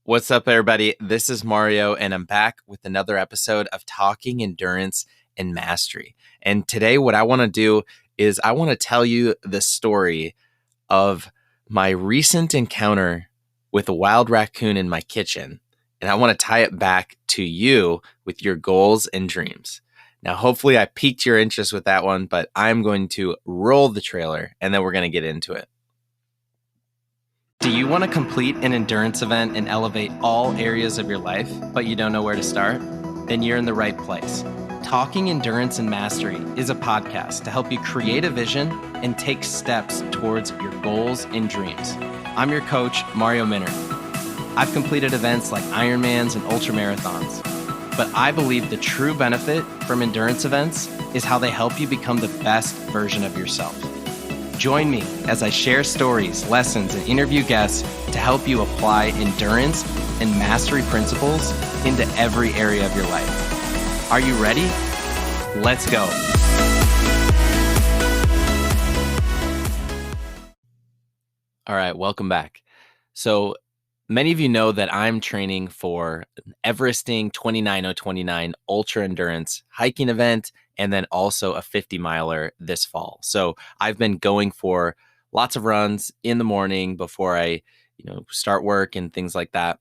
What's up, everybody? This is Mario, and I'm back with another episode of Talking Endurance and Mastery. And today, what I want to do is I want to tell you the story of my recent encounter with a wild raccoon in my kitchen. And I want to tie it back to you with your goals and dreams. Now, hopefully, I piqued your interest with that one, but I'm going to roll the trailer and then we're going to get into it. Do you want to complete an endurance event and elevate all areas of your life, but you don't know where to start? Then you're in the right place. Talking Endurance and Mastery is a podcast to help you create a vision and take steps towards your goals and dreams. I'm your coach, Mario Minner. I've completed events like Ironmans and ultramarathons, but I believe the true benefit from endurance events is how they help you become the best version of yourself. Join me as I share stories, lessons, and interview guests to help you apply endurance and mastery principles into every area of your life. Are you ready? Let's go. All right, welcome back. So many of you know that I'm training for an Everesting 29029 ultra endurance hiking event, and then also a 50 miler this fall. So I've been going for lots of runs in the morning before I, start work and things like that.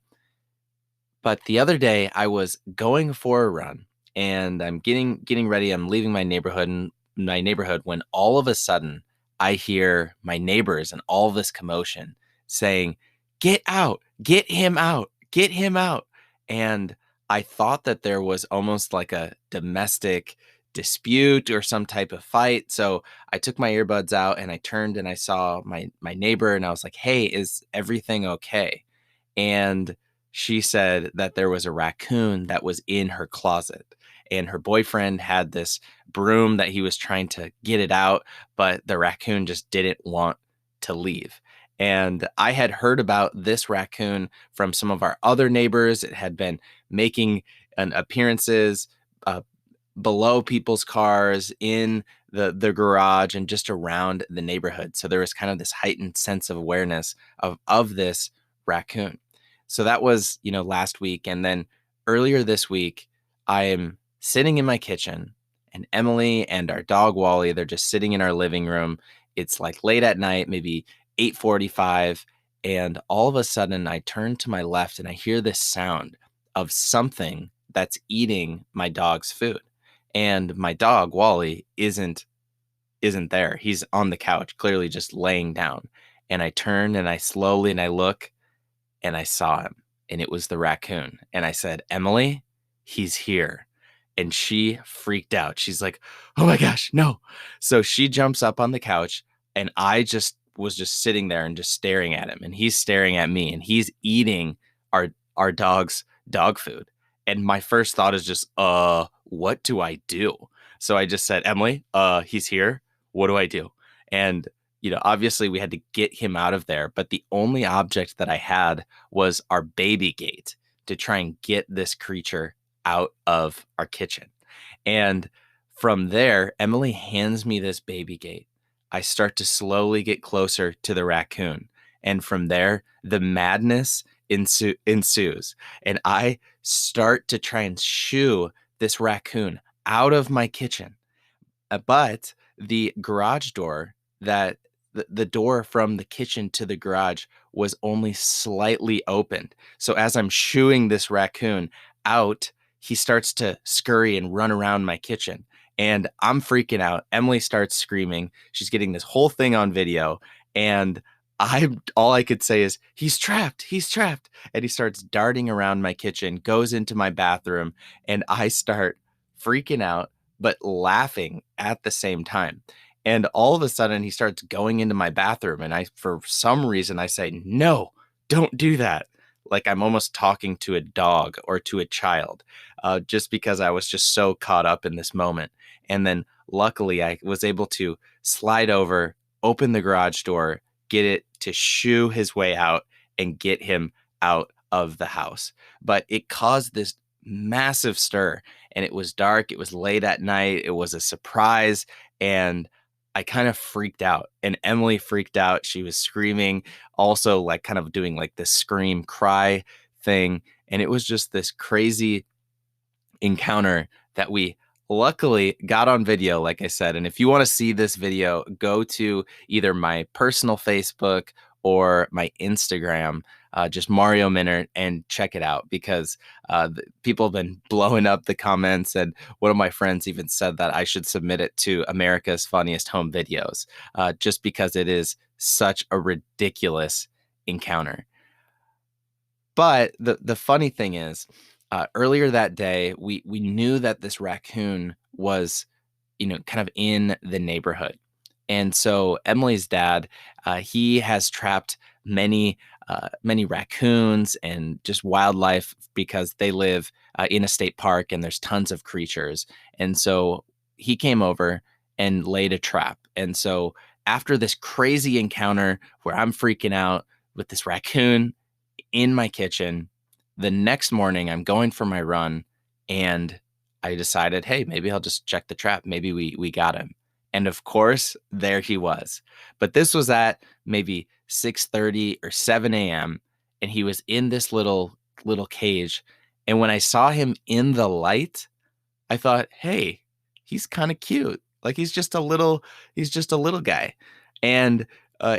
But the other day I was going for a run and I'm getting ready. I'm leaving my neighborhood when all of a sudden I hear my neighbors and all this commotion saying, "Get out, get him out, get him out." And I thought that there was almost like a domestic dispute or some type of fight. So I took my earbuds out and I turned and I saw my neighbor and I was like, "Hey, is everything okay?" And she said that there was a raccoon that was in her closet and her boyfriend had this broom that he was trying to get it out, but the raccoon just didn't want to leave. And I had heard about this raccoon from some of our other neighbors. It had been making an appearances below people's cars, in the garage, and just around the neighborhood. So there was kind of this heightened sense of awareness of this raccoon. So that was, last week. And then earlier this week, I am sitting in my kitchen and Emily and our dog Wally, they're just sitting in our living room. It's like late at night, maybe 8:45. And all of a sudden I turn to my left and I hear this sound of something that's eating my dog's food. And my dog Wally isn't there. He's on the couch, clearly just laying down. And I turn and I slowly and I look and I saw him, and it was the raccoon. And I said, "Emily, he's here." And she freaked out. She's like, "Oh my gosh, no." So she jumps up on the couch and I just was just sitting there and just staring at him, and he's staring at me, and he's eating our dog's dog food. And my first thought is just, what do I do? So I just said, "Emily, he's here. What do I do?" And obviously we had to get him out of there, but the only object that I had was our baby gate to try and get this creature out of our kitchen. And from there, Emily hands me this baby gate. I start to slowly get closer to the raccoon. And from there, the madness ensues. And I start to try and shoo this raccoon out of my kitchen. But the garage door that the door from the kitchen to the garage was only slightly opened. So as I'm shooing this raccoon out, he starts to scurry and run around my kitchen. And I'm freaking out. Emily starts screaming. She's getting this whole thing on video. And all I could say is, "He's trapped. He's trapped." And he starts darting around my kitchen, goes into my bathroom, and I start freaking out, but laughing at the same time. And all of a sudden he starts going into my bathroom. And for some reason, I say, "No, don't do that." Like I'm almost talking to a dog or to a child, just because I was just so caught up in this moment. And then luckily I was able to slide over, open the garage door, get it to shoo his way out and get him out of the house. But it caused this massive stir, and it was dark. It was late at night. It was a surprise. And I kind of freaked out, and Emily freaked out. She was screaming, also like kind of doing like this scream cry thing. And it was just this crazy encounter that we luckily got on video, like I said. And if you want to see this video, go to either my personal Facebook or my Instagram, just Mario Minert, and check it out, because people have been blowing up the comments. And one of my friends even said that I should submit it to America's Funniest Home Videos, just because it is such a ridiculous encounter. But the funny thing is, earlier that day, we knew that this raccoon was, kind of in the neighborhood. And so Emily's dad, he has trapped many raccoons and just wildlife, because they live in a state park and there's tons of creatures. And so he came over and laid a trap. And so after this crazy encounter where I'm freaking out with this raccoon in my kitchen, the next morning I'm going for my run, and I decided, hey, maybe I'll just check the trap. Maybe we got him. And of course, there he was. But this was at maybe 6:30 or 7 a.m. and he was in this little cage. And when I saw him in the light, I thought, hey, he's kind of cute. Like he's just a little guy. And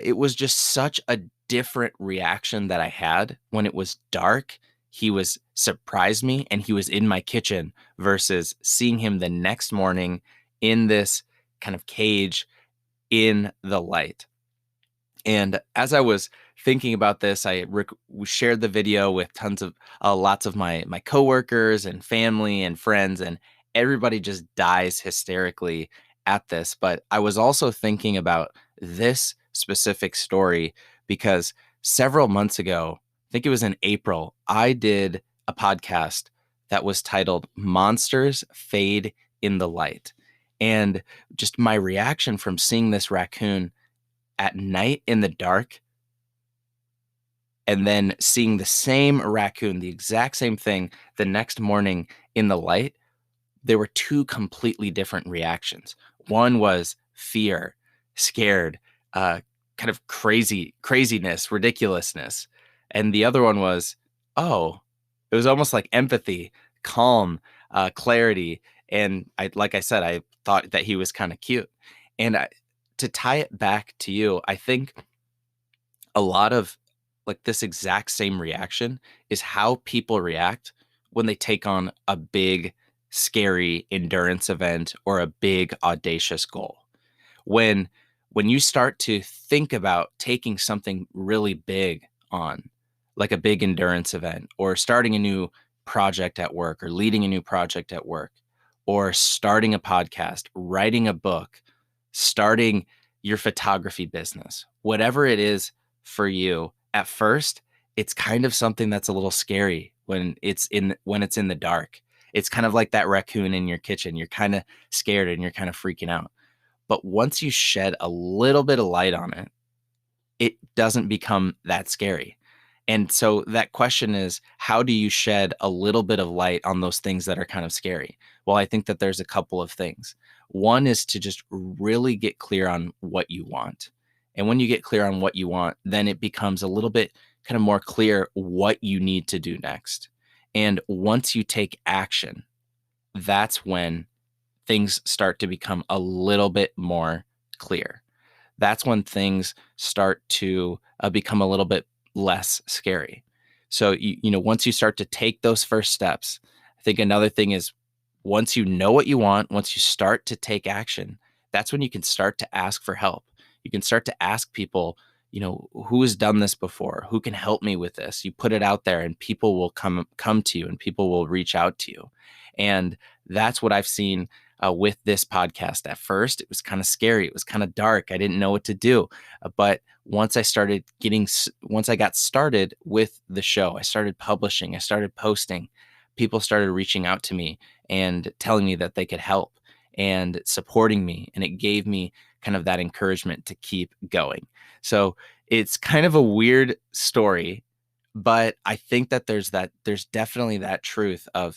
it was just such a different reaction that I had when it was dark. He was surprised me and he was in my kitchen, versus seeing him the next morning in this kind of cage in the light. And as I was thinking about this, we shared the video with lots of my coworkers and family and friends, and everybody just dies hysterically at this. But I was also thinking about this specific story because several months ago, I think it was in April, I did a podcast that was titled "Monsters Fade in the Light," and just my reaction from seeing this raccoon at night in the dark, and then seeing the same raccoon, the exact same thing, the next morning in the light, there were two completely different reactions. One was fear, scared, kind of craziness, ridiculousness. And the other one was, oh, it was almost like empathy, calm, clarity. And like I said, I thought that he was kind of cute. And to tie it back to you, I think a lot of like this exact same reaction is how people react when they take on a big, scary endurance event or a big, audacious goal. When when you start to think about taking something really big on, like a big endurance event, or starting a new project at work, or leading a new project at work, or starting a podcast, writing a book, starting your photography business, whatever it is for you, at first, it's kind of something that's a little scary when it's in the dark. It's kind of like that raccoon in your kitchen. You're kind of scared and you're kind of freaking out. But once you shed a little bit of light on it, it doesn't become that scary. And so that question is, how do you shed a little bit of light on those things that are kind of scary? Well, I think that there's a couple of things. One is to just really get clear on what you want. And when you get clear on what you want, then it becomes a little bit kind of more clear what you need to do next. And once you take action, that's when things start to become a little bit more clear. That's when things start to become a little bit less scary. So, once you start to take those first steps, I think another thing is, once you know what you want, once you start to take action, that's when you can start to ask for help. You can start to ask people, who has done this before? Who can help me with this? You put it out there and people will come to you, and people will reach out to you. And that's what I've seen with this podcast. At first, it was kind of scary. It was kind of dark. I didn't know what to do. But once I got started with the show, I started publishing, I started posting, people started reaching out to me and telling me that they could help and supporting me. And it gave me kind of that encouragement to keep going. So it's kind of a weird story, but I think that there's definitely that truth of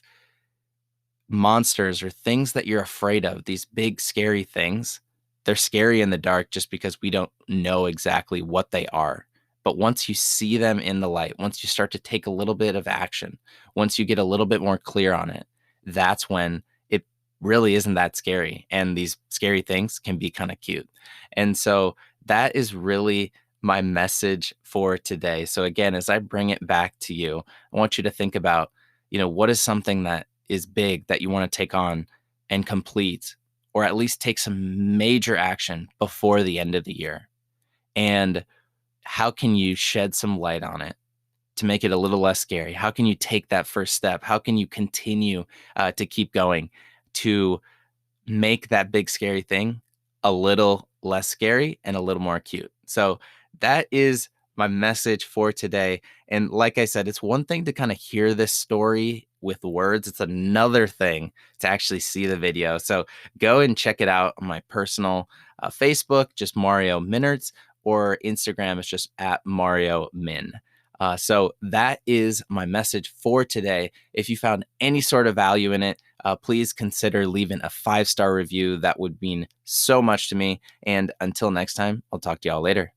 monsters or things that you're afraid of, these big, scary things. They're scary in the dark just because we don't know exactly what they are. But once you see them in the light, once you start to take a little bit of action, once you get a little bit more clear on it, that's when it really isn't that scary. And these scary things can be kind of cute. And so that is really my message for today. So again, as I bring it back to you, I want you to think about, what is something that is big that you want to take on and complete, or at least take some major action before the end of the year. And how can you shed some light on it to make it a little less scary? How can you take that first step? How can you continue to keep going to make that big scary thing a little less scary and a little more cute? So that is my message for today. And like I said, it's one thing to kind of hear this story with words. It's another thing to actually see the video. So go and check it out on my personal Facebook, just Mario Minards, or Instagram is just at Mario Min. So that is my message for today. If you found any sort of value in it, please consider leaving a 5-star review. That would mean so much to me. And until next time, I'll talk to y'all later.